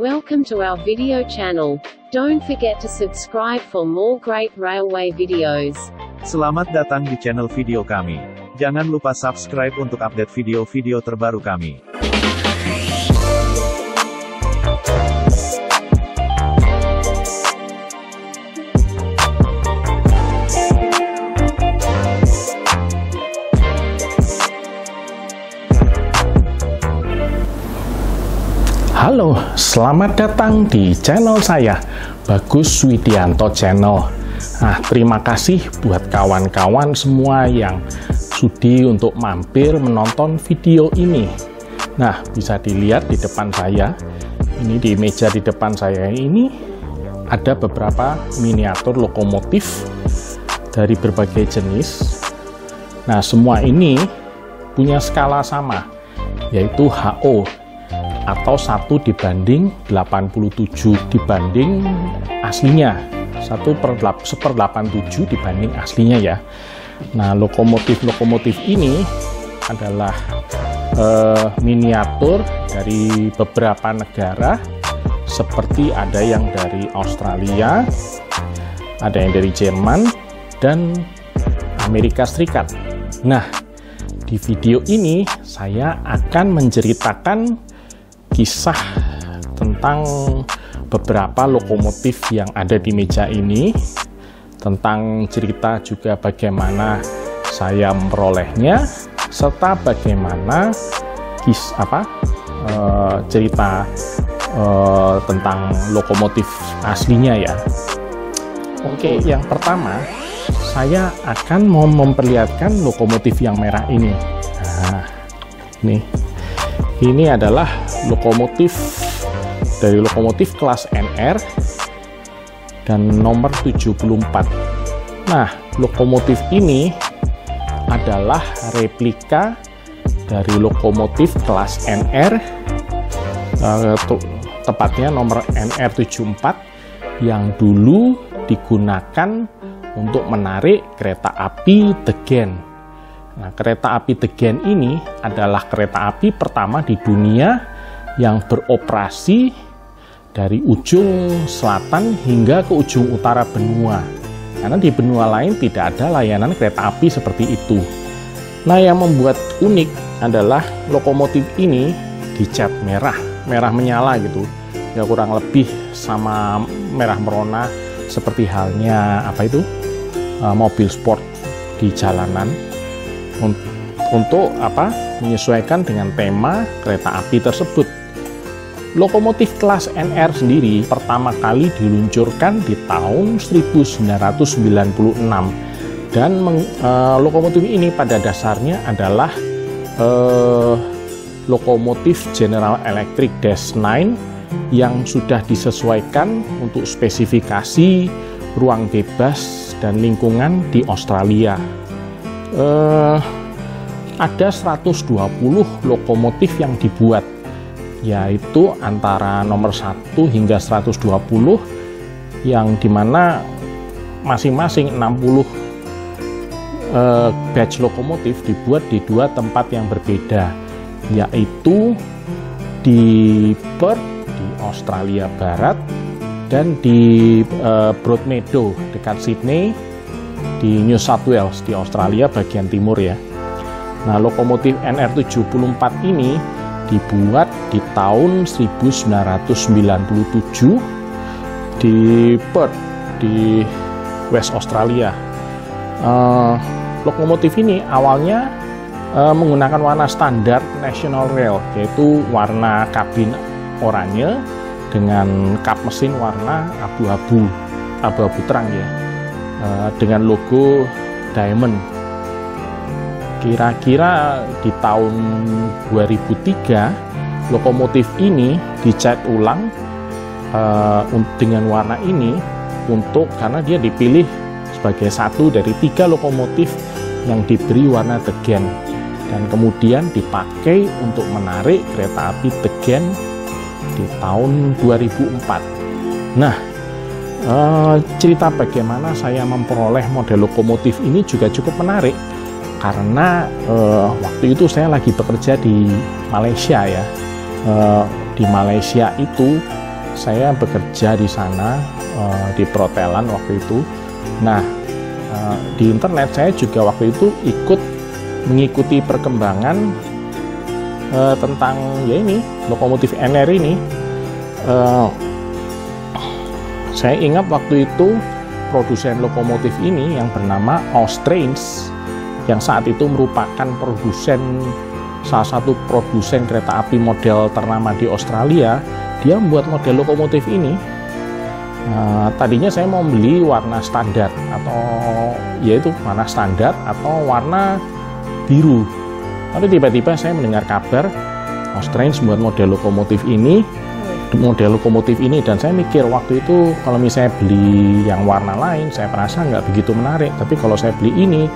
Welcome to our video channel. Don't forget to subscribe for more great railway videos. Selamat datang di channel video kami. Jangan lupa subscribe untuk update video-video terbaru kami. Halo, selamat datang di channel saya, Bagus Widianto Channel. Nah, terima kasih buat kawan-kawan semua yang sudi untuk mampir menonton video ini. Nah, bisa dilihat di depan saya, ini di meja di depan saya ini, ada beberapa miniatur lokomotif dari berbagai jenis. Nah, semua ini punya skala sama, yaitu HO, atau 1 dibanding 87 dibanding aslinya, 1/87 dibanding aslinya ya. Nah, lokomotif-lokomotif ini adalah miniatur dari beberapa negara, seperti ada yang dari Australia, ada yang dari Jerman, dan Amerika Serikat. Nah, di video ini saya akan menceritakan kisah tentang beberapa lokomotif yang ada di meja ini, tentang cerita juga bagaimana saya memperolehnya, serta bagaimana cerita tentang lokomotif aslinya ya. Oke, yang pertama saya akan mau memperlihatkan lokomotif yang merah ini. Nah, ini adalah lokomotif dari lokomotif kelas NR dan nomor 74. Nah, lokomotif ini adalah replika dari lokomotif kelas NR, tepatnya nomor NR74, yang dulu digunakan untuk menarik kereta api The Gen. Nah, kereta api The Gen ini adalah kereta api pertama di dunia yang beroperasi dari ujung selatan hingga ke ujung utara benua. Karena di benua lain tidak ada layanan kereta api seperti itu. Nah, yang membuat unik adalah lokomotif ini dicat merah menyala gitu. Ya, kurang lebih sama merah merona seperti halnya mobil sport di jalanan. Untuk menyesuaikan dengan tema kereta api tersebut. Lokomotif kelas NR sendiri pertama kali diluncurkan di tahun 1996 dan lokomotif ini pada dasarnya adalah lokomotif General Electric Dash 9 yang sudah disesuaikan untuk spesifikasi ruang bebas dan lingkungan di Australia. Ada 120 lokomotif yang dibuat, yaitu antara nomor 1 hingga 120, yang dimana masing-masing 60 batch lokomotif dibuat di 2 tempat yang berbeda, yaitu di Perth di Australia Barat dan di Broadmeadow dekat Sydney di New South Wales di Australia bagian timur ya. Nah, lokomotif NR74 ini dibuat di tahun 1997 di Perth di West Australia. Lokomotif ini awalnya menggunakan warna standar National Rail, yaitu warna kabin oranye dengan kap mesin warna abu-abu terang ya, dengan logo Diamond. Kira-kira di tahun 2003 lokomotif ini dicat ulang dengan warna ini karena dia dipilih sebagai satu dari 3 lokomotif yang diberi warna The Gen, dan kemudian dipakai untuk menarik kereta api The Gen di tahun 2004. Nah, cerita bagaimana saya memperoleh model lokomotif ini juga cukup menarik, karena waktu itu saya lagi bekerja di Malaysia ya. Di Malaysia itu saya bekerja di sana di perhotelan waktu itu. Nah, di internet saya juga waktu itu ikut mengikuti perkembangan tentang ya ini lokomotif NR ini. Saya ingat waktu itu produsen lokomotif ini yang bernama Austrains, yang saat itu merupakan salah satu produsen kereta api model ternama di Australia. Dia membuat model lokomotif ini. Tadinya saya mau beli warna standar atau yaitu warna standar atau warna biru. Tapi tiba-tiba saya mendengar kabar Austrains membuat model lokomotif ini, dan saya mikir waktu itu kalau misalnya beli yang warna lain saya merasa nggak begitu menarik, tapi kalau saya beli ini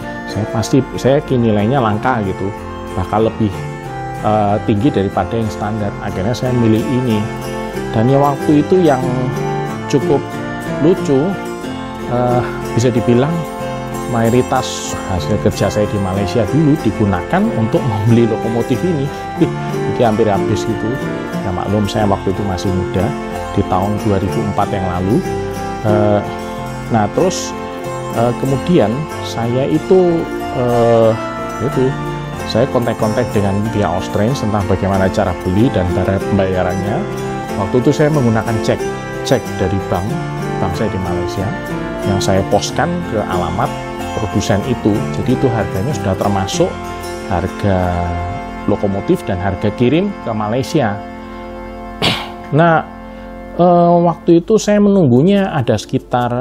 saya yakin nilainya langka gitu, bakal lebih tinggi daripada yang standar. Akhirnya saya milih ini. Dan ya waktu itu yang cukup lucu, bisa dibilang mayoritas hasil kerja saya di Malaysia dulu digunakan untuk membeli lokomotif ini. Jadi hampir habis gitu. Ya maklum, saya waktu itu masih muda, di tahun 2004 yang lalu. Nah terus kemudian saya saya kontak-kontak dengan pihak Austrains tentang bagaimana cara beli dan cara pembayarannya. Waktu itu saya menggunakan cek dari bank saya di Malaysia yang saya poskan ke alamat produsen itu. Jadi itu harganya sudah termasuk harga lokomotif dan harga kirim ke Malaysia. Nah, waktu itu saya menunggunya ada sekitar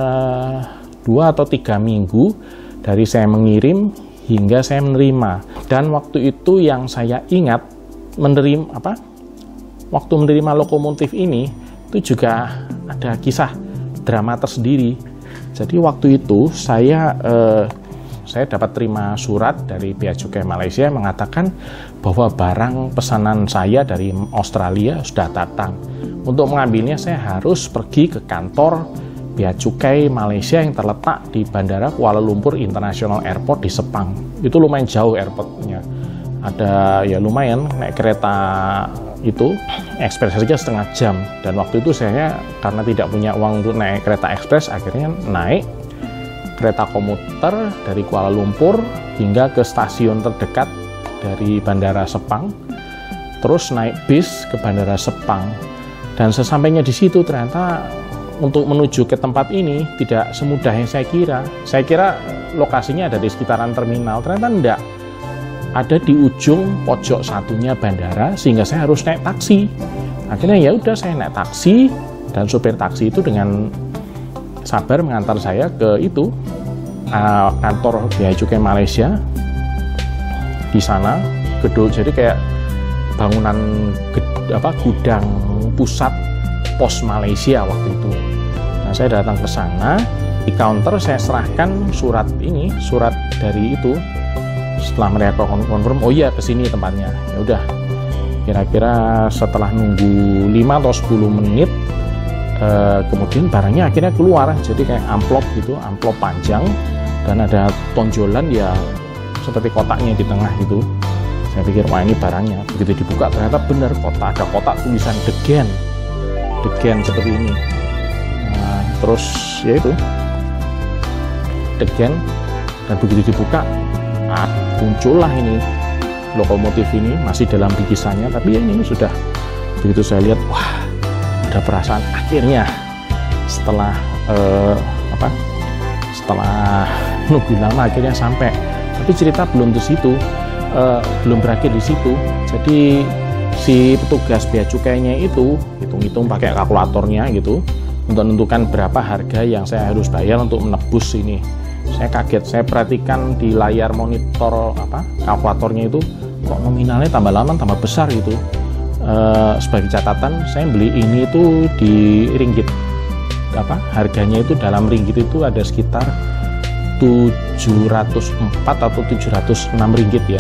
2 atau 3 minggu dari saya mengirim hingga saya menerima. Dan waktu itu yang saya ingat waktu menerima lokomotif ini itu juga ada kisah drama tersendiri. Jadi waktu itu saya dapat terima surat dari Bea Cukai Malaysia mengatakan bahwa barang pesanan saya dari Australia sudah datang. Untuk mengambilnya saya harus pergi ke kantor Bea Cukai Malaysia yang terletak di Bandara Kuala Lumpur International Airport di Sepang. Itu lumayan jauh airportnya. Ada ya lumayan, naik kereta itu ekspres saja setengah jam. Dan waktu itu saya karena tidak punya uang untuk naik kereta ekspres, akhirnya naik kereta komuter dari Kuala Lumpur hingga ke stasiun terdekat dari Bandara Sepang, terus naik bis ke Bandara Sepang. Dan sesampainya di situ ternyata untuk menuju ke tempat ini tidak semudah yang saya kira. Saya kira lokasinya ada di sekitaran terminal, ternyata enggak. Ada di ujung pojok satunya bandara, sehingga saya harus naik taksi. Akhirnya ya udah saya naik taksi, dan supir taksi itu dengan sabar mengantar saya ke itu kantor Bea Cukai Malaysia. Di sana gedung, jadi kayak bangunan gudang pusat pos Malaysia waktu itu. Nah, saya datang ke sana, di counter saya serahkan surat dari itu. Setelah mereka konfirm, oh iya kesini tempatnya. Ya udah, kira-kira setelah nunggu 5 atau 10 menit, kemudian barangnya akhirnya keluar. Jadi kayak amplop gitu, amplop panjang, dan ada tonjolan ya seperti kotaknya di tengah gitu. Saya pikir wah ini barangnya. Begitu dibuka ternyata benar ada kotak tulisan Degen seperti ini. Nah, terus ya itu Degen, dan begitu dibuka muncullah ini lokomotif ini masih dalam bikisannya, tapi ya ini sudah. Begitu saya lihat, wah ada perasaan akhirnya setelah nunggu lama akhirnya sampai. Tapi cerita belum di situ, belum berakhir di situ. Jadi si petugas bea cukainya itu hitung-hitung pakai kalkulatornya gitu untuk menentukan berapa harga yang saya harus bayar untuk menebus ini. Saya kaget, saya perhatikan di layar monitor kalkulatornya itu kok nominalnya tambah lama tambah besar gitu. Sebagai catatan, saya beli ini itu di ringgit, harganya itu dalam ringgit itu ada sekitar 704 atau 706 ringgit ya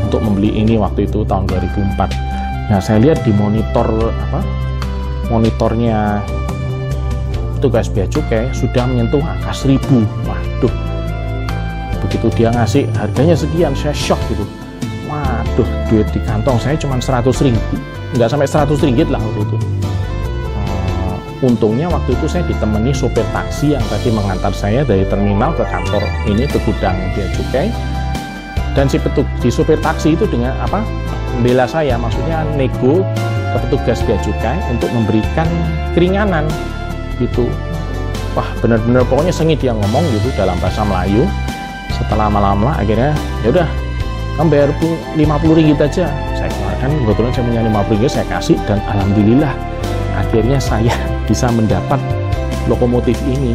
untuk membeli ini waktu itu tahun 2004. Nah, saya lihat di monitornya tugas bea cukai sudah menyentuh angka 1000. Waduh, begitu dia ngasih harganya sekian, saya shock gitu. Waduh, duit di kantong saya cuma 100 ringgit, nggak sampai 100 ringgit lah waktu itu. untungnya waktu itu saya ditemani sopir taksi yang tadi mengantar saya dari terminal ke kantor ini, ke gudang Bea Cukai. Dan si sopir taksi itu dengan membela saya, maksudnya nego ke petugas Bea Cukai untuk memberikan keringanan gitu. Wah, benar-benar pokoknya sengit dia ngomong gitu dalam bahasa Melayu. Setelah lama-lama akhirnya ya udah, kamu bayar 50 ringgit aja. Saya keluarkan, kebetulan saya punya 50 ringgit, saya kasih, dan alhamdulillah akhirnya saya bisa mendapat lokomotif ini.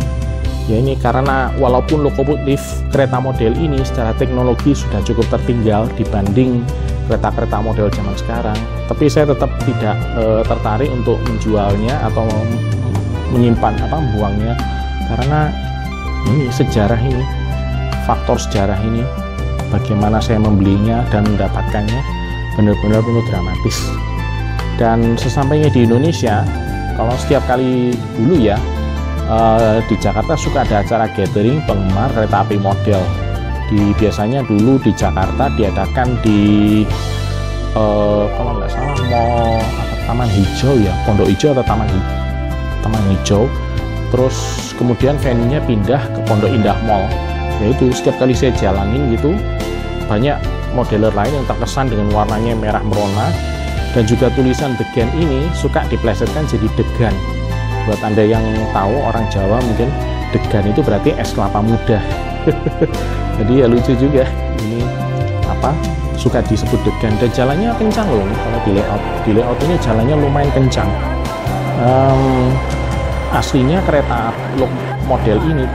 Ya ini karena walaupun lokomotif kereta model ini secara teknologi sudah cukup tertinggal dibanding kereta-kereta model zaman sekarang, tapi saya tetap tidak tertarik untuk menjualnya atau menyimpan membuangnya, karena ini sejarah ini, faktor sejarah ini, bagaimana saya membelinya dan mendapatkannya benar-benar penuh dramatis. Dan sesampainya di Indonesia, kalau setiap kali dulu ya di Jakarta suka ada acara gathering penggemar kereta api model. Biasanya dulu di Jakarta diadakan di kalau nggak salah mau Taman Hijau ya, Pondok Hijau atau Taman Hijau. Terus kemudian venue-nya pindah ke Pondok Indah Mall. Yaitu setiap kali saya jalanin gitu, banyak modeler lain yang terkesan dengan warnanya merah merona, dan juga tulisan Degan ini suka diplesetkan jadi Degan. Buat Anda yang tahu, orang Jawa mungkin Degan itu berarti es kelapa muda. Jadi ya lucu juga ini suka disebut Degan, dan jalannya kencang loh ini. Kalau di layout ini jalannya lumayan kencang. Aslinya kereta model ini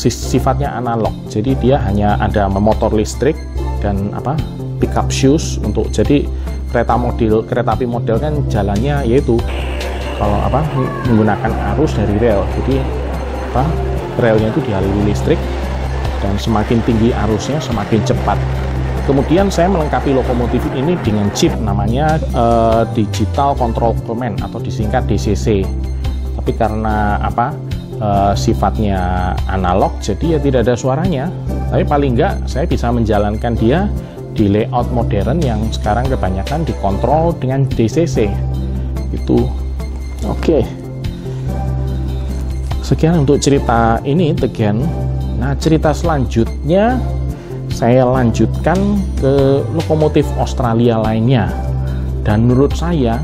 sifatnya analog, jadi dia hanya ada motor listrik dan pickup shoes untuk, jadi kereta api model kan jalannya yaitu kalau menggunakan arus dari rel, jadi relnya itu dialiri listrik, dan semakin tinggi arusnya semakin cepat. Kemudian saya melengkapi lokomotif ini dengan chip namanya Digital Control Command atau disingkat DCC. Tapi karena sifatnya analog, jadi ya tidak ada suaranya. Tapi paling enggak saya bisa menjalankan dia di layout modern yang sekarang kebanyakan dikontrol dengan DCC. Itu oke. Sekian untuk cerita ini Degan. Nah, cerita selanjutnya saya lanjutkan ke lokomotif Australia lainnya. Dan menurut saya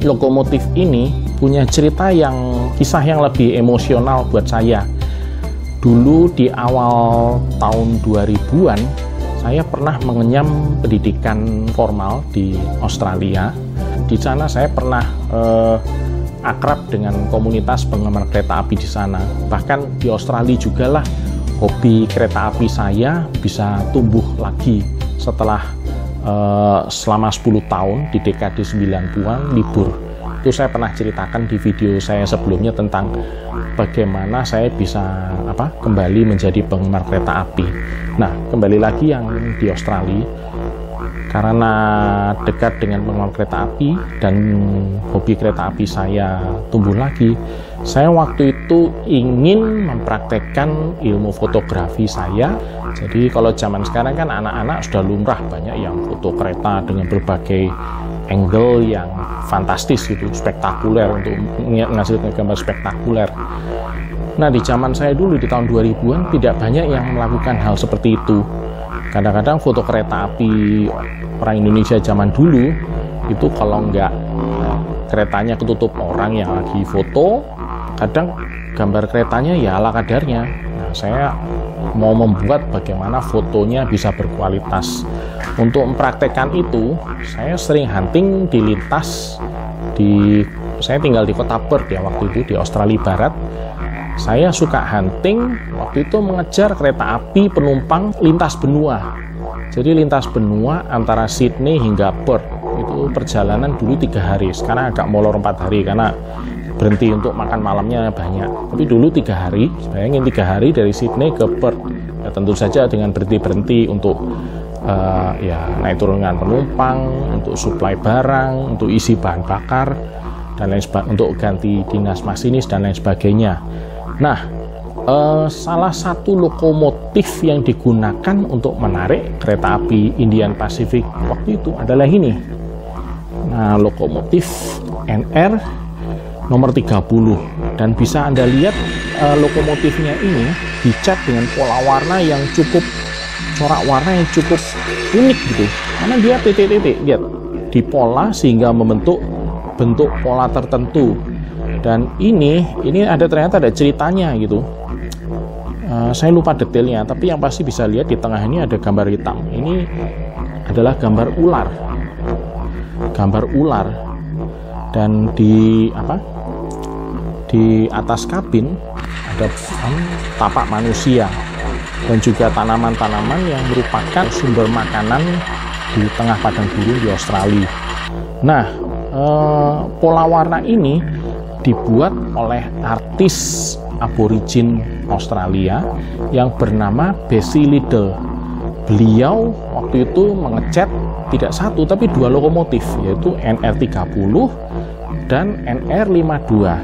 lokomotif ini punya kisah yang lebih emosional buat saya. Dulu di awal tahun 2000-an saya pernah mengenyam pendidikan formal di Australia. Di sana saya pernah akrab dengan komunitas penggemar kereta api di sana. Bahkan di Australia juga lah hobi kereta api saya bisa tumbuh lagi setelah selama 10 tahun di dekade 90-an libur. Itu saya pernah ceritakan di video saya sebelumnya tentang bagaimana saya bisa kembali menjadi penggemar kereta api. Nah, kembali lagi yang di Australia, karena dekat dengan penggemar kereta api dan hobi kereta api saya tumbuh lagi, saya waktu itu ingin mempraktekkan ilmu fotografi saya. Jadi kalau zaman sekarang kan anak-anak sudah lumrah banyak yang foto kereta dengan berbagai angle yang fantastis gitu, spektakuler, untuk menghasilkan gambar spektakuler. Nah, di zaman saya dulu di tahun 2000-an tidak banyak yang melakukan hal seperti itu. Kadang-kadang foto kereta api orang Indonesia zaman dulu itu kalau nggak keretanya ketutup orang yang lagi foto, kadang gambar keretanya ya ala kadarnya. Nah, saya mau membuat bagaimana fotonya bisa berkualitas. Untuk mempraktekkan itu, saya sering hunting di lintas. Saya tinggal di kota Perth ya waktu itu, di Australia Barat. Saya suka hunting, waktu itu mengejar kereta api penumpang lintas benua. Jadi lintas benua antara Sydney hingga Perth. Itu perjalanan dulu 3 hari, sekarang agak molor 4 hari karena berhenti untuk makan malamnya banyak. Tapi dulu 3 hari, bayangin 3 hari dari Sydney ke Perth. Ya, tentu saja dengan berhenti-berhenti untuk naik turunkan penumpang, untuk suplai barang, untuk isi bahan bakar, dan lain sebagainya, untuk ganti dinas masinis dan lain sebagainya. Nah, salah satu lokomotif yang digunakan untuk menarik kereta api Indian Pacific waktu itu adalah ini. Nah, lokomotif NR nomor 30. Dan bisa Anda lihat lokomotifnya ini dicat dengan pola warna yang cukup, corak warna yang cukup unik gitu, karena dia titik-titik, lihat, di pola sehingga membentuk bentuk pola tertentu. Dan ini ternyata ada ceritanya gitu. Saya lupa detailnya, tapi yang pasti bisa lihat di tengah ini ada gambar hitam. Ini adalah gambar ular, dan di atas kabin ada tapak manusia dan juga tanaman-tanaman yang merupakan sumber makanan di tengah padang gurun di Australia. Nah, pola warna ini dibuat oleh artis aborigin Australia yang bernama Bessie Liddell. Beliau waktu itu mengecat tidak satu tapi dua lokomotif, yaitu NR30 dan NR52.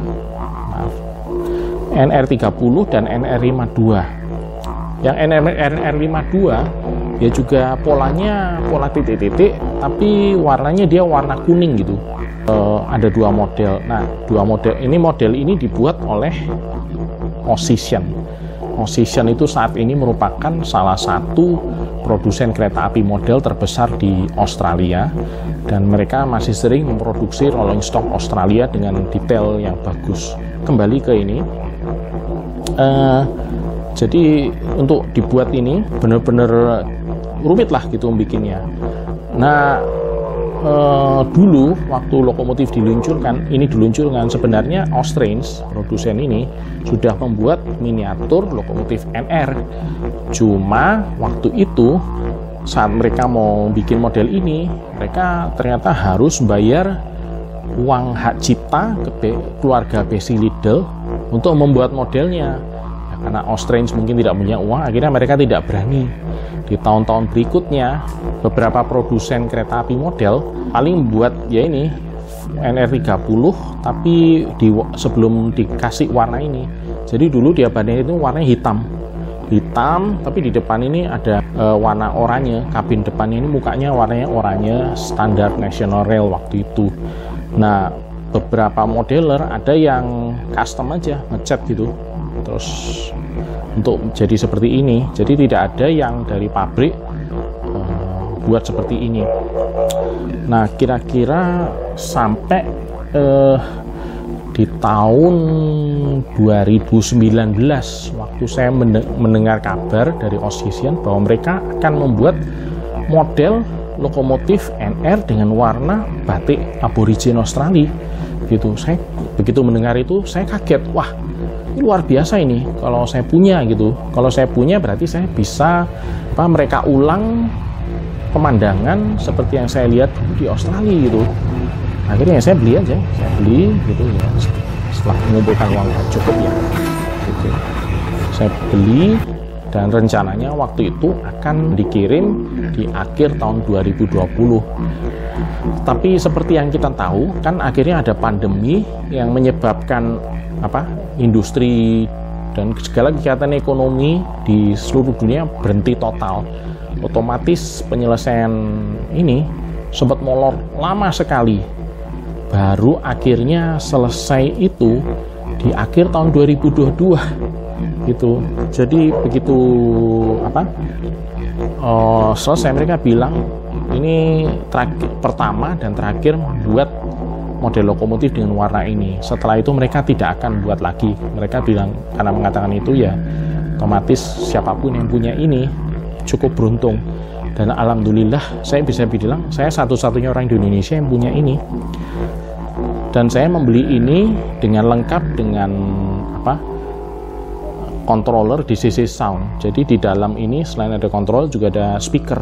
NR30 dan NR52. Yang NR52 dia juga polanya pola titik-titik, tapi warnanya dia warna kuning gitu. Ada dua model. Nah, model ini dibuat oleh Osition. Osition itu saat ini merupakan salah satu produsen kereta api model terbesar di Australia, dan mereka masih sering memproduksi rolling stock Australia dengan detail yang bagus. Kembali ke ini, jadi untuk dibuat ini benar-benar rumit lah gitu bikinnya. Nah, dulu waktu lokomotif diluncurkan sebenarnya Austrains, produsen ini sudah membuat miniatur lokomotif NR. Cuma waktu itu saat mereka mau bikin model ini, mereka ternyata harus bayar uang hak cipta ke keluarga Bessie Liddell untuk membuat modelnya. Karena Austrains mungkin tidak punya uang, akhirnya mereka tidak berani. Di tahun-tahun berikutnya, beberapa produsen kereta api model paling buat ya ini NR30, tapi sebelum dikasih warna ini. Jadi dulu dia bandingin itu warnanya hitam, tapi di depan ini ada warna oranye. Kabin depannya ini mukanya warnanya oranye, standar National Rail waktu itu. Nah, beberapa modeler ada yang custom aja, ngecat gitu, terus untuk jadi seperti ini. Jadi tidak ada yang dari pabrik buat seperti ini. Nah, kira-kira sampai di tahun 2019 waktu saya mendengar kabar dari Osition bahwa mereka akan membuat model lokomotif NR dengan warna batik aborigin Australia gitu. Saya begitu mendengar itu saya kaget, wah, ini luar biasa ini kalau saya punya gitu. Kalau saya punya berarti saya bisa mereka ulang pemandangan seperti yang saya lihat di Australia gitu. Akhirnya saya beli aja, gitu ya, setelah mengumpulkan uang yang cukup ya gitu. Saya beli, dan rencananya waktu itu akan dikirim di akhir tahun 2020. Tapi seperti yang kita tahu kan, akhirnya ada pandemi yang menyebabkan industri dan segala kegiatan ekonomi di seluruh dunia berhenti total. Otomatis penyelesaian ini sempat molor lama sekali. Baru akhirnya selesai itu di akhir tahun 2022 gitu. Jadi begitu selesai, mereka bilang ini pertama dan terakhir membuat model lokomotif dengan warna ini. Setelah itu mereka tidak akan buat lagi. Mereka bilang, karena mengatakan itu ya otomatis siapapun yang punya ini cukup beruntung. Dan alhamdulillah saya bisa bilang saya satu-satunya orang di Indonesia yang punya ini. Dan saya membeli ini dengan lengkap dengan controller DCC sound. Jadi di dalam ini selain ada kontrol juga ada speaker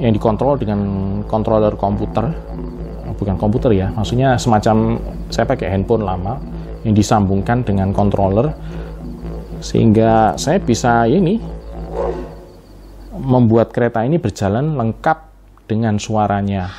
yang dikontrol dengan controller komputer. Bukan komputer ya, maksudnya semacam saya pakai handphone lama yang disambungkan dengan controller, sehingga saya bisa membuat kereta ini berjalan lengkap dengan suaranya.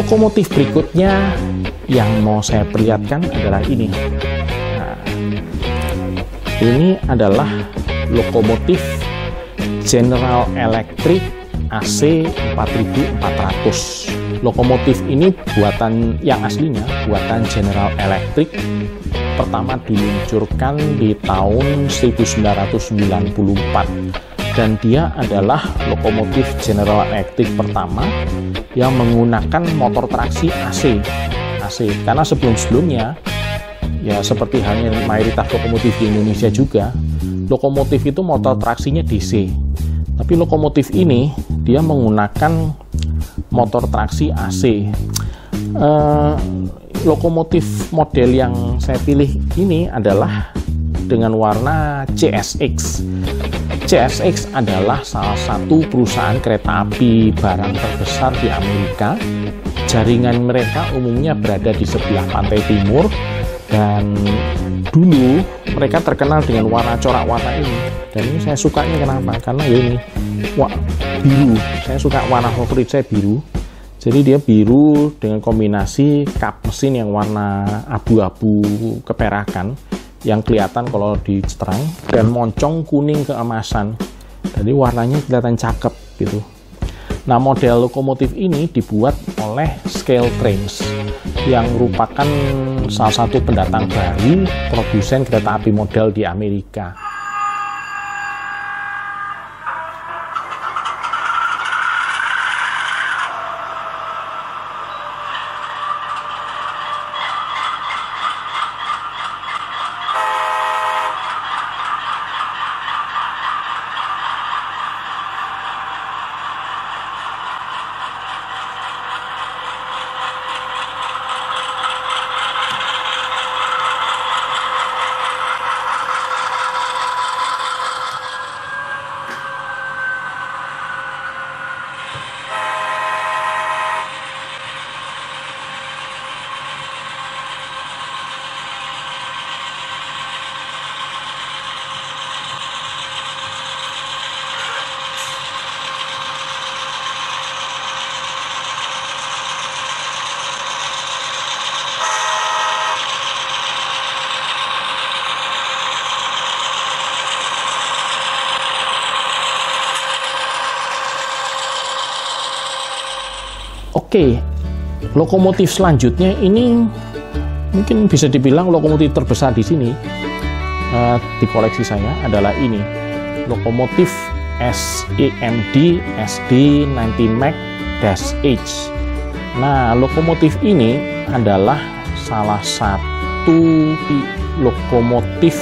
lokomotif berikutnya yang mau saya perlihatkan adalah ini. Nah, ini adalah lokomotif General Electric AC 4400. Lokomotif ini buatan yang aslinya buatan General Electric, pertama diluncurkan di tahun 1994. Dan dia adalah lokomotif General Electric pertama yang menggunakan motor traksi AC. Karena sebelum-sebelumnya, ya seperti halnya mayoritas lokomotif di Indonesia juga, lokomotif itu motor traksinya DC. Tapi lokomotif ini dia menggunakan motor traksi AC. Lokomotif model yang saya pilih ini adalah dengan warna CSX. CSX adalah salah satu perusahaan kereta api barang terbesar di Amerika. Jaringan mereka umumnya berada di sebelah pantai timur, dan dulu mereka terkenal dengan warna corak warna ini. Dan ini saya sukanya kenapa? Karena ya ini biru. Saya suka warna favorit saya biru. Jadi dia biru dengan kombinasi kap mesin yang warna abu-abu keperakan, yang kelihatan kalau diterang, dan moncong kuning keemasan. Jadi warnanya kelihatan cakep gitu. Nah, model lokomotif ini dibuat oleh Scale Trains yang merupakan salah satu pendatang baru produsen kereta api model di Amerika. Oke, lokomotif selanjutnya ini mungkin bisa dibilang lokomotif terbesar di sini di koleksi saya adalah ini, lokomotif EMD SD90Max-H. Nah, lokomotif ini adalah salah satu lokomotif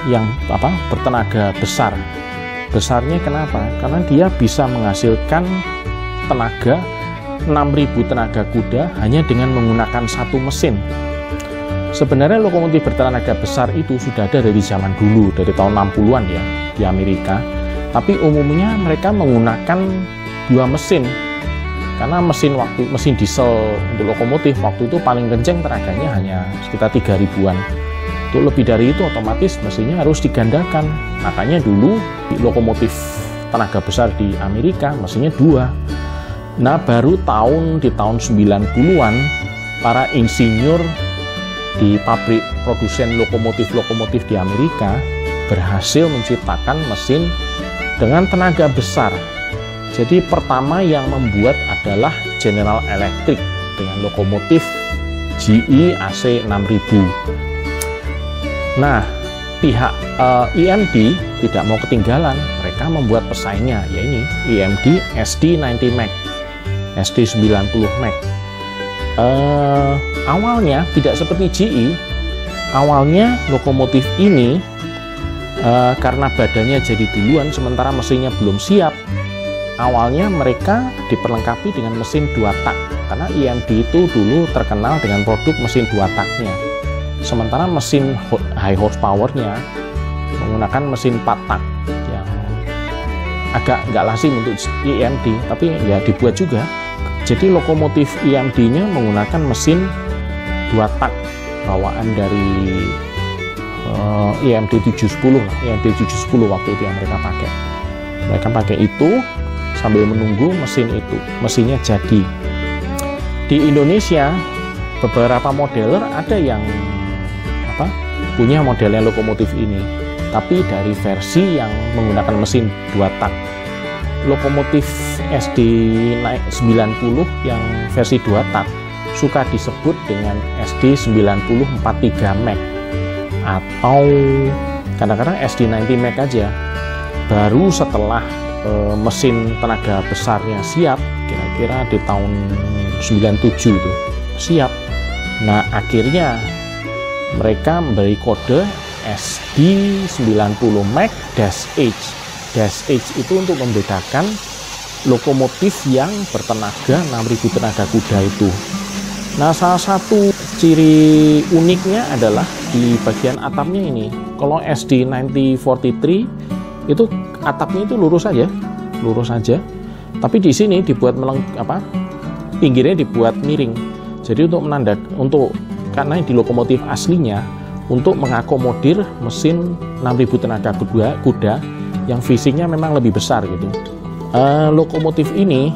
yang bertenaga besar. Besarnya kenapa? Karena dia bisa menghasilkan tenaga 6.000 tenaga kuda hanya dengan menggunakan satu mesin. Sebenarnya lokomotif bertenaga besar itu sudah ada dari zaman dulu, dari tahun 60-an ya di Amerika. Tapi umumnya mereka menggunakan dua mesin. Karena mesin diesel untuk lokomotif waktu itu paling kenceng tenaganya hanya sekitar 3.000-an. Untuk lebih dari itu otomatis mesinnya harus digandakan. Makanya dulu di lokomotif tenaga besar di Amerika mesinnya dua. Nah, baru di tahun 90-an, para insinyur di pabrik produsen lokomotif di Amerika berhasil menciptakan mesin dengan tenaga besar. Jadi pertama yang membuat adalah General Electric dengan lokomotif GE AC 6000. Nah, pihak EMD tidak mau ketinggalan, mereka membuat pesaingnya, yaitu EMD SD90Max. SD90Max. Awalnya tidak seperti GE. Awalnya lokomotif ini karena badannya jadi duluan sementara mesinnya belum siap. Awalnya mereka diperlengkapi dengan mesin 2 tak karena EMD itu dulu terkenal dengan produk mesin 2 taknya. Sementara mesin high horsepower-nya menggunakan mesin 4 tak yang agak nggak lazim untuk EMD, tapi ya dibuat juga. Jadi lokomotif EMD-nya menggunakan mesin 2 tak bawaan dari EMD 710 lah, EMD 710 waktu itu yang mereka pakai. Mereka pakai itu sambil menunggu mesinnya jadi. di Indonesia beberapa modeler ada yang punya modelnya lokomotif ini, tapi dari versi yang menggunakan mesin 2 tak. Lokomotif SD 90 yang versi 2 tak suka disebut dengan SD 9043 Max atau kadang-kadang SD 90 Max aja. Baru setelah mesin tenaga besarnya siap, kira-kira di tahun 97 itu siap. Nah, akhirnya mereka memberi kode SD 90 Max -H. -H itu untuk membedakan lokomotif yang bertenaga 6000 tenaga kuda itu. Nah, salah satu ciri uniknya adalah di bagian atapnya ini. Kalau SD 9043 itu atapnya itu lurus saja. Tapi di sini dibuat pinggirnya dibuat miring. Jadi karena di lokomotif aslinya untuk mengakomodir mesin 6000 tenaga kuda yang fisiknya memang lebih besar gitu. Lokomotif ini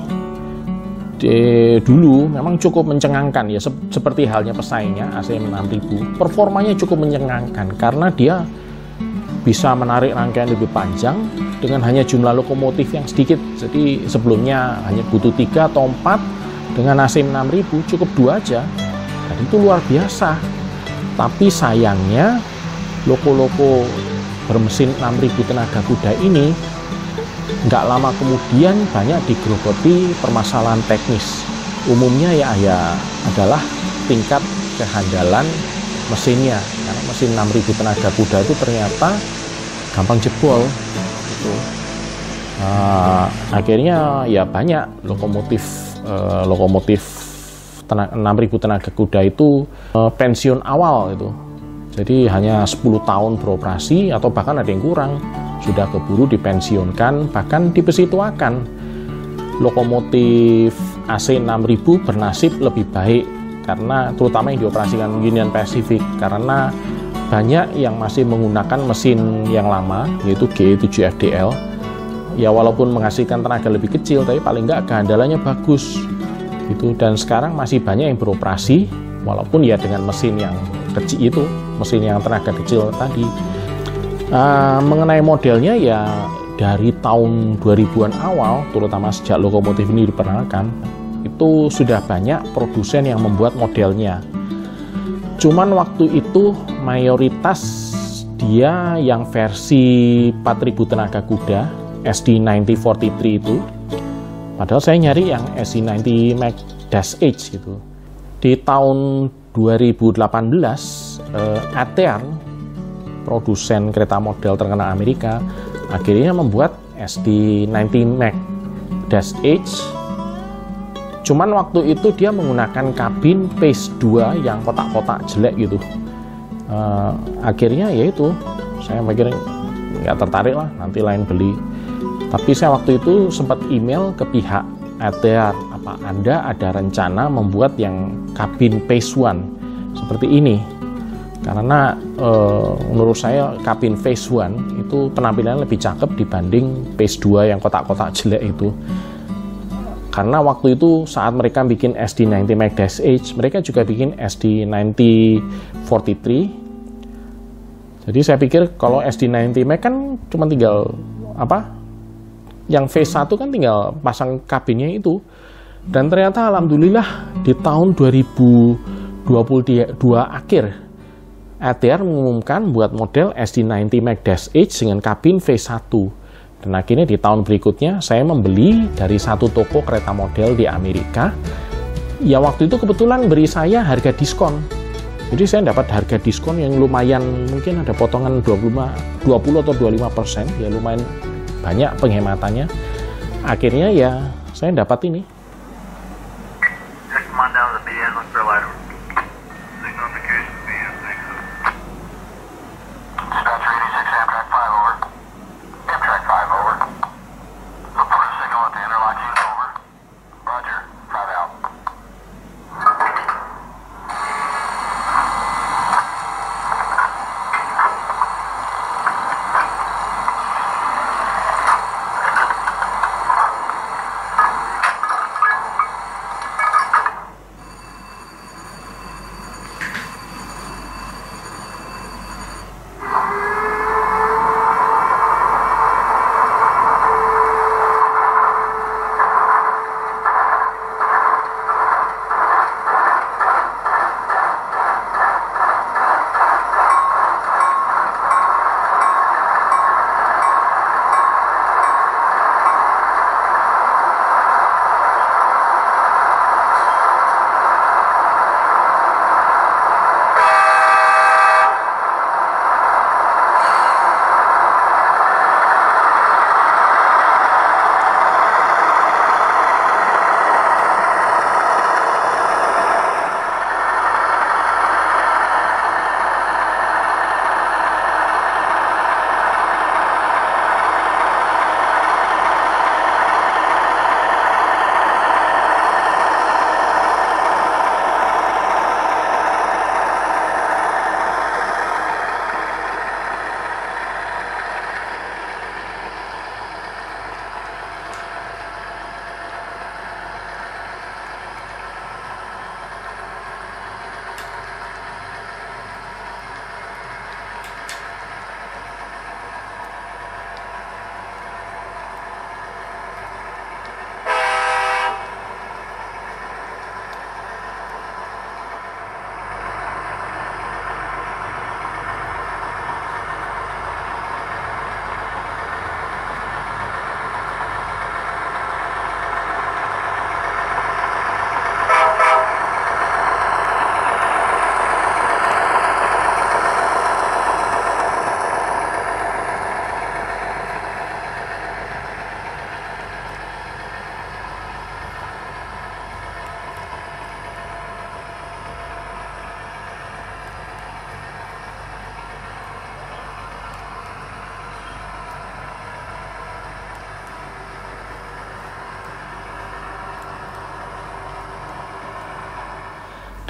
dulu memang cukup mencengangkan ya, seperti halnya pesaingnya ACM 6000. Performanya cukup mencengangkan karena dia bisa menarik rangkaian lebih panjang dengan hanya jumlah lokomotif yang sedikit. Jadi sebelumnya hanya butuh 3 atau 4, dengan ACM 6000 cukup 2 aja. Dan itu luar biasa. Tapi sayangnya loko-loko bermesin 6000 tenaga kuda ini nggak lama kemudian banyak digerogoti permasalahan teknis. Umumnya ya adalah tingkat kehandalan mesinnya, karena mesin 6000 tenaga kuda itu ternyata gampang jebol gitu. Akhirnya ya banyak lokomotif 6000 tenaga kuda itu pensiun awal itu. Jadi hanya 10 tahun beroperasi atau bahkan ada yang kurang, sudah keburu dipensiunkan, bahkan dipesituakan. Lokomotif AC 6000 bernasib lebih baik karena terutama yang dioperasikan Union Pacific, karena banyak yang masih menggunakan mesin yang lama yaitu GE7FDL. Ya walaupun menghasilkan tenaga lebih kecil, tapi paling nggak kehandalannya bagus gitu. Dan sekarang masih banyak yang beroperasi walaupun ya dengan mesin yang kecil itu, mesin yang tenaga kecil tadi. Mengenai modelnya ya dari tahun 2000-an awal, terutama sejak lokomotif ini diperkenalkan, itu sudah banyak produsen yang membuat modelnya. Cuman waktu itu mayoritas dia yang versi 4000 tenaga kuda SD 9043 itu. Padahal saya nyari yang SD 90 Max -H gitu. Di tahun 2018 ATR, produsen kereta model terkenal Amerika, akhirnya membuat SD 90 Max -H. Cuman waktu itu dia menggunakan kabin Pace 2 yang kotak-kotak jelek gitu. Akhirnya yaitu saya mikir nggak tertarik lah, nanti lain beli. Tapi saya waktu itu sempat email ke pihak ATR, apa Anda ada rencana membuat yang kabin Pace 1 seperti ini? Karena menurut saya kabin Pace 1 itu penampilannya lebih cakep dibanding Pace 2 yang kotak-kotak jelek itu. Karena waktu itu saat mereka bikin SD 90 Max -H, mereka juga bikin SD 9043. Jadi saya pikir kalau SD 90 Max kan cuma tinggal yang phase 1 kan tinggal pasang kabinnya itu. Dan ternyata alhamdulillah di tahun 2022 akhir ATR mengumumkan buat model SD 90 Max -H dengan kabin phase 1. Dan akhirnya di tahun berikutnya saya membeli dari satu toko kereta model di Amerika. Ya waktu itu kebetulan beri saya harga diskon. Jadi saya dapat harga diskon yang lumayan, mungkin ada potongan 20 atau 25%, ya lumayan banyak penghematannya. Akhirnya ya saya dapat ini.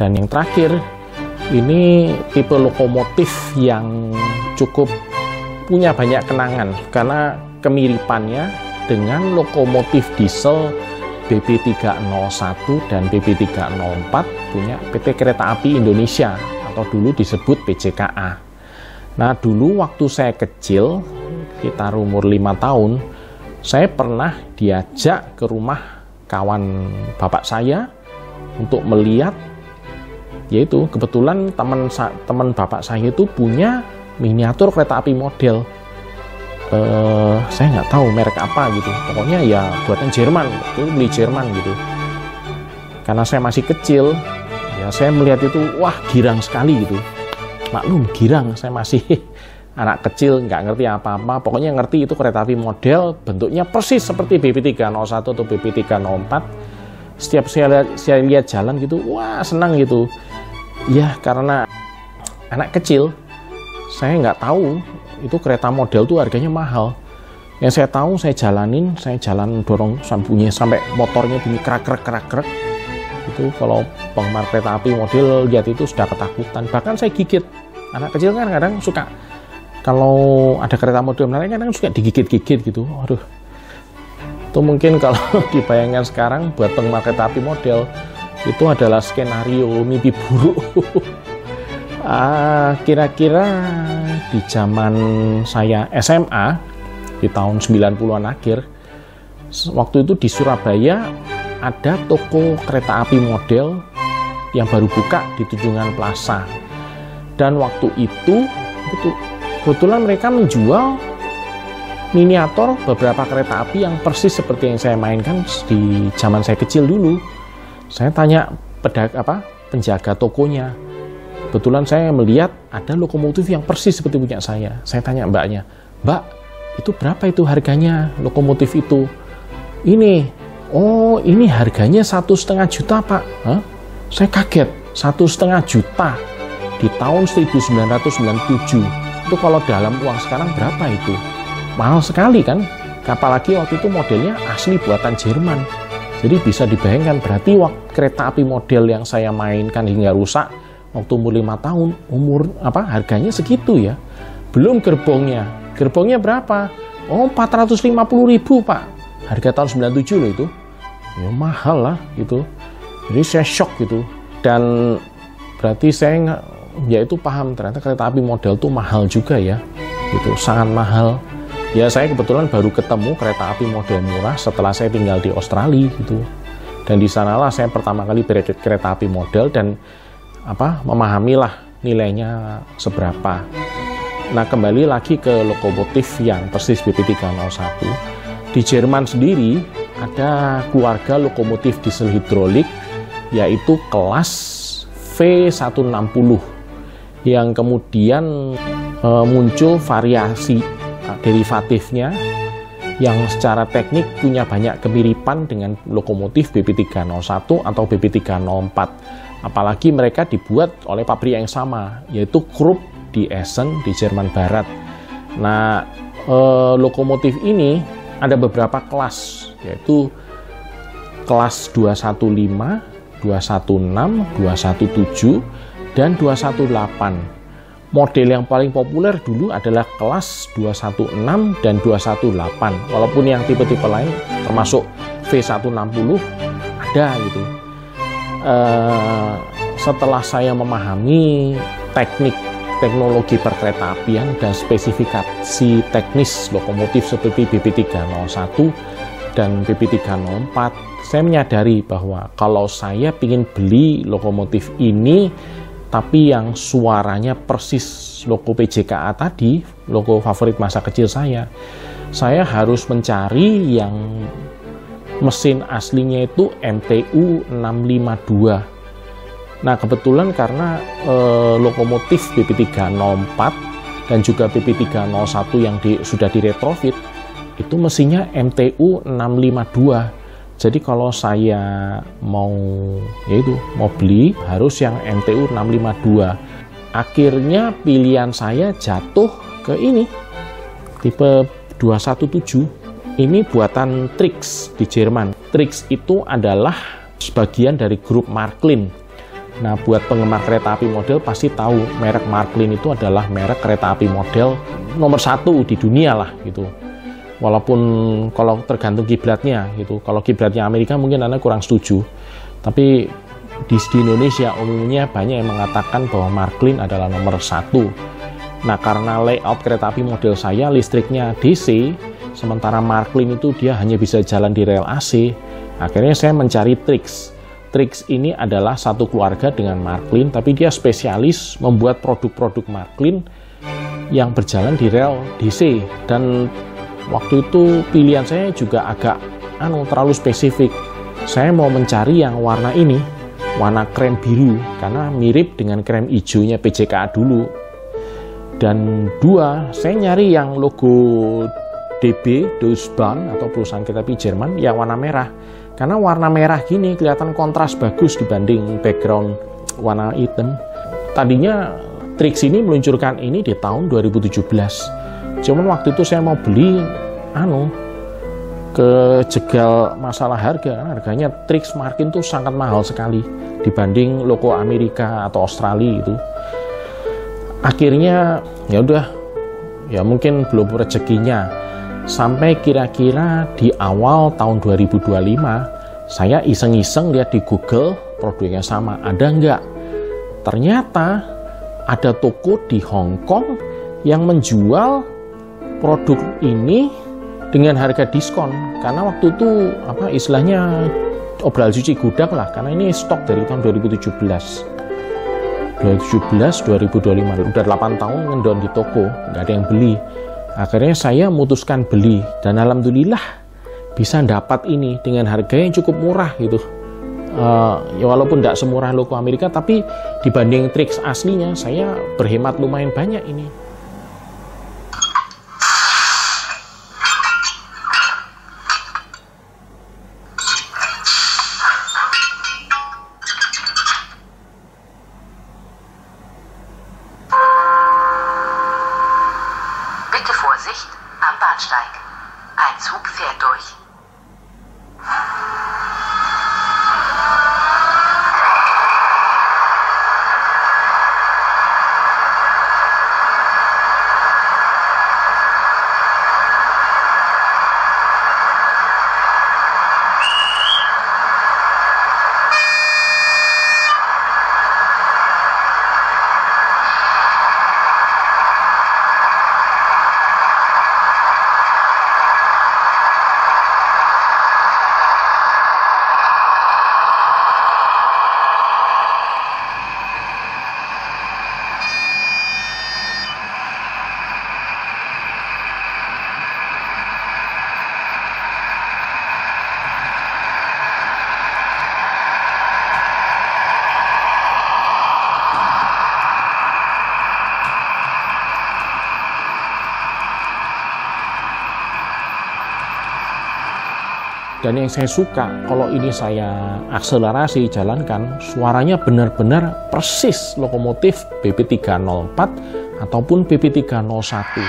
Dan yang terakhir, ini tipe lokomotif yang cukup punya banyak kenangan karena kemiripannya dengan lokomotif diesel BP301 dan BP304 punya PT Kereta Api Indonesia atau dulu disebut PJKA. Nah, dulu waktu saya kecil, sekitar umur 5 tahun, saya pernah diajak ke rumah kawan bapak saya untuk melihat, yaitu kebetulan teman bapak saya itu punya miniatur kereta api model. Saya nggak tahu merek apa gitu, pokoknya ya buatan Jerman, itu beli Jerman gitu. Karena saya masih kecil, ya saya melihat itu, wah girang sekali gitu. Maklum girang, saya masih anak kecil, nggak ngerti apa-apa, pokoknya ngerti itu kereta api model, bentuknya persis seperti BP301 atau BP304. Setiap saya lihat jalan gitu, wah senang gitu. Ya karena anak kecil, saya nggak tahu itu kereta model tuh harganya mahal. Yang saya tahu, saya jalan dorong sampai motornya bunyi krak-krak. Itu kalau penggemar kereta api model lihat itu sudah ketakutan. Bahkan saya gigit. Anak kecil kan kadang suka, kalau ada kereta model menarik kadang suka digigit-gigit gitu. Aduh. Itu mungkin kalau dibayangkan sekarang buat penggemar kereta api model, itu adalah skenario mimpi buruk. Kira-kira di zaman saya SMA di tahun 90-an akhir, waktu itu di Surabaya ada toko kereta api model yang baru buka di Tunjungan Plaza, dan waktu itu kebetulan mereka menjual miniatur beberapa kereta api yang persis seperti yang saya mainkan di zaman saya kecil dulu. Saya tanya penjaga tokonya. Kebetulan saya melihat ada lokomotif yang persis seperti punya saya. Saya tanya mbaknya, "Mbak, itu berapa itu harganya lokomotif itu?" "Ini, oh ini harganya 1,5 juta Pak." Hah? Saya kaget, 1,5 juta di tahun 1997. Itu kalau dalam uang sekarang berapa itu? Mahal sekali kan? Apalagi waktu itu modelnya asli buatan Jerman. Jadi bisa dibayangkan, berarti kereta api model yang saya mainkan hingga rusak waktu umur 5 tahun, harganya segitu ya. Belum gerbongnya. Gerbongnya berapa? Oh, 450.000 Pak. Harga tahun 97 loh itu. Ya mahal lah gitu. Jadi saya shock gitu. Dan berarti saya itu paham ternyata kereta api model tuh mahal juga ya. Gitu, sangat mahal. Ya saya kebetulan baru ketemu kereta api model murah setelah saya tinggal di Australia gitu. Dan di sanalah saya pertama kali beredar kereta api model dan memahamilah nilainya seberapa. Nah, kembali lagi ke lokomotif yang persis BP301. Di Jerman sendiri ada keluarga lokomotif diesel hidrolik yaitu kelas V160 yang kemudian muncul variasi derivatifnya yang secara teknik punya banyak kemiripan dengan lokomotif BP301 atau BP304. Apalagi mereka dibuat oleh pabrik yang sama, yaitu Krupp di Essen di Jerman Barat. Nah, lokomotif ini ada beberapa kelas, yaitu kelas 215, 216, 217, dan 218. Model yang paling populer dulu adalah kelas 216 dan 218, walaupun yang tipe-tipe lain termasuk V160 ada gitu. Setelah saya memahami teknologi perkeretaapian dan spesifikasi teknis lokomotif seperti BP301 dan BP304, saya menyadari bahwa kalau saya ingin beli lokomotif ini tapi yang suaranya persis logo PJKA tadi, logo favorit masa kecil saya harus mencari yang mesin aslinya itu MTU 652. Nah, kebetulan karena lokomotif BP304 dan juga BP301 yang sudah diretrofit, itu mesinnya MTU 652. Jadi kalau saya mau beli harus yang MTU 652. Akhirnya pilihan saya jatuh ke ini, tipe 217. Ini buatan Trix di Jerman. Trix itu adalah sebagian dari grup Märklin. Nah, buat penggemar kereta api model pasti tahu merek Marklin itu adalah merek kereta api model nomor 1 di dunia lah gitu. Walaupun kalau tergantung kiblatnya gitu. Kalau kiblatnya Amerika mungkin Anda kurang setuju. Tapi di Indonesia umumnya banyak yang mengatakan bahwa Marklin adalah nomor 1. Nah, karena layout kereta api model saya listriknya DC, sementara Marklin itu dia hanya bisa jalan di rel AC, akhirnya saya mencari Trix. Trix ini adalah satu keluarga dengan Marklin, tapi dia spesialis membuat produk-produk Marklin yang berjalan di rel DC. Dan waktu itu pilihan saya juga agak terlalu spesifik. Saya mau mencari yang warna ini, warna krem biru, karena mirip dengan krem hijaunya PJKA dulu. Dan 2, saya nyari yang logo DB, Deutsche Bahn atau perusahaan kereta api Jerman yang warna merah. Karena warna merah gini kelihatan kontras bagus dibanding background warna hitam. Tadinya Trix ini meluncurkan ini di tahun 2017. Cuman waktu itu saya mau beli kejegal masalah harga. Harganya Trix Marklin tuh sangat mahal sekali dibanding logo Amerika atau Australia itu. Akhirnya ya mungkin belum rezekinya. Sampai kira-kira di awal tahun 2025, saya iseng-iseng lihat di Google produknya sama, ada nggak? Ternyata ada toko di Hong Kong yang menjual produk ini dengan harga diskon. Karena waktu itu istilahnya obral cuci gudang lah, karena ini stok dari tahun 2017, 2025, udah 8 tahun ngendon di toko, nggak ada yang beli. Akhirnya saya memutuskan beli, dan alhamdulillah bisa dapat ini dengan harga yang cukup murah gitu. Ya walaupun tidak semurah logo Amerika, tapi dibanding Trix aslinya saya berhemat lumayan banyak ini. Bitte Vorsicht am Bahnsteig. Ein Zug fährt durch. Dan yang saya suka, kalau ini saya akselerasi jalankan, suaranya benar-benar persis lokomotif BP304 ataupun BP301.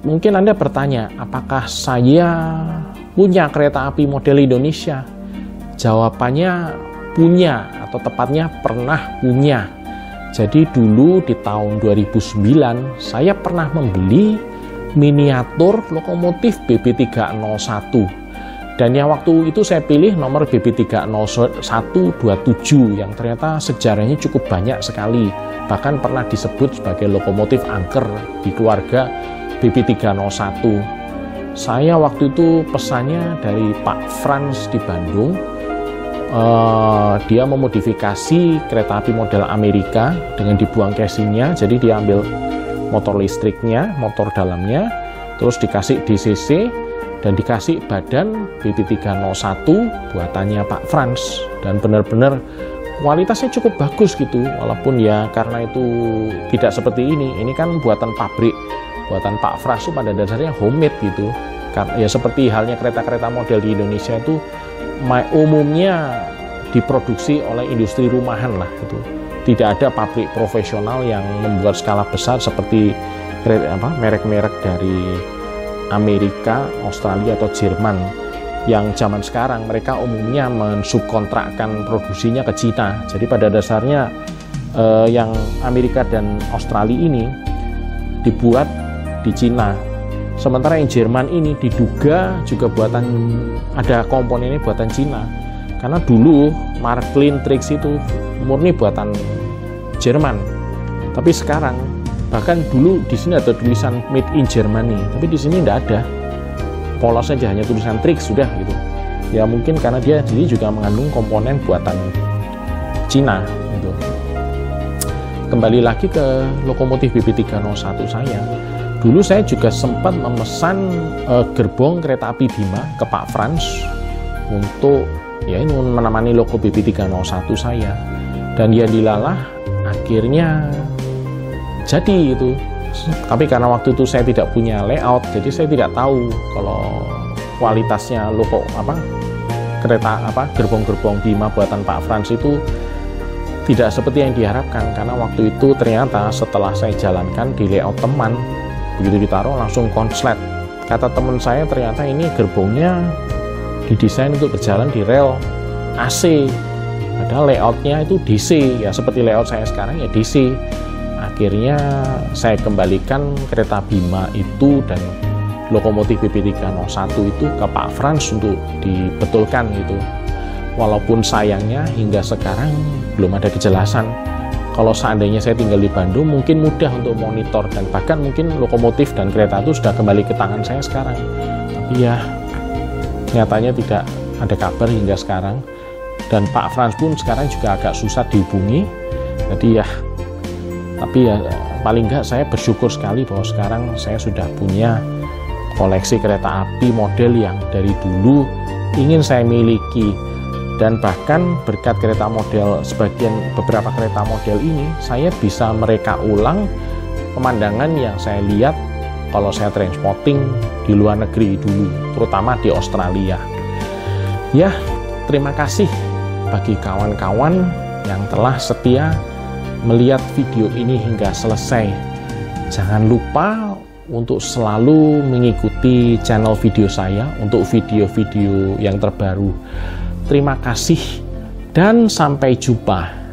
Mungkin Anda bertanya, apakah saya punya kereta api model Indonesia? Jawabannya punya, atau tepatnya pernah punya. Jadi dulu di tahun 2009, saya pernah membeli miniatur lokomotif BP301. Dan yang waktu itu saya pilih nomor BP30127 yang ternyata sejarahnya cukup banyak sekali. Bahkan pernah disebut sebagai lokomotif angker di keluarga BP301. Saya waktu itu pesannya dari Pak Frans di Bandung. Dia memodifikasi kereta api model Amerika dengan dibuang casingnya, jadi dia ambil motor listriknya, motor dalamnya, terus dikasih DCC dan dikasih badan BP301 buatannya Pak Frans, dan benar-benar kualitasnya cukup bagus gitu, walaupun ya karena itu tidak seperti ini kan buatan pabrik, buatan Pak Frans itu pada dasarnya homemade gitu. Ya seperti halnya kereta-kereta model di Indonesia itu umumnya diproduksi oleh industri rumahan lah gitu. Tidak ada pabrik profesional yang membuat skala besar seperti merek-merek dari Amerika, Australia atau Jerman yang zaman sekarang mereka umumnya mensubkontrakkan produksinya ke Cina. Jadi pada dasarnya yang Amerika dan Australia ini dibuat di Cina. Sementara yang Jerman ini diduga juga ada komponennya buatan Cina. Karena dulu Marklin Trix itu murni buatan Jerman. Tapi sekarang bahkan dulu di sini ada tulisan Made in Germany, tapi di sini tidak ada. Polos saja hanya tulisan Trix sudah gitu. Ya mungkin karena dia jadi juga mengandung komponen buatan Cina gitu. Kembali lagi ke lokomotif BP301 saya. Dulu saya juga sempat memesan gerbong kereta api Bima ke Pak Frans untuk ya ini menemani logo BP301 saya, dan dia dilalah akhirnya jadi itu. Tapi karena waktu itu saya tidak punya layout, jadi saya tidak tahu kalau kualitasnya logo gerbong-gerbong Bima buatan Pak Frans itu tidak seperti yang diharapkan, karena waktu itu ternyata setelah saya jalankan di layout teman, begitu ditaruh langsung konslet. Kata teman saya ternyata ini gerbongnya didesain untuk berjalan di rel AC, padahal layoutnya itu DC, ya seperti layout saya sekarang ya DC. Akhirnya saya kembalikan kereta Bima itu dan lokomotif BP301 itu ke Pak Frans untuk dibetulkan gitu. Walaupun sayangnya hingga sekarang belum ada kejelasan. Kalau seandainya saya tinggal di Bandung, mungkin mudah untuk monitor, dan bahkan mungkin lokomotif dan kereta itu sudah kembali ke tangan saya sekarang. Tapi ya, nyatanya tidak ada kabar hingga sekarang. Dan Pak Frans pun sekarang juga agak susah dihubungi. Jadi ya, tapi ya paling enggak saya bersyukur sekali bahwa sekarang saya sudah punya koleksi kereta api model yang dari dulu ingin saya miliki. Dan bahkan berkat kereta model, beberapa kereta model ini, saya bisa mereka ulang pemandangan yang saya lihat kalau saya transporting di luar negeri dulu, terutama di Australia. Ya, terima kasih bagi kawan-kawan yang telah setia melihat video ini hingga selesai. Jangan lupa untuk selalu mengikuti channel video saya untuk video-video yang terbaru. Terima kasih dan sampai jumpa.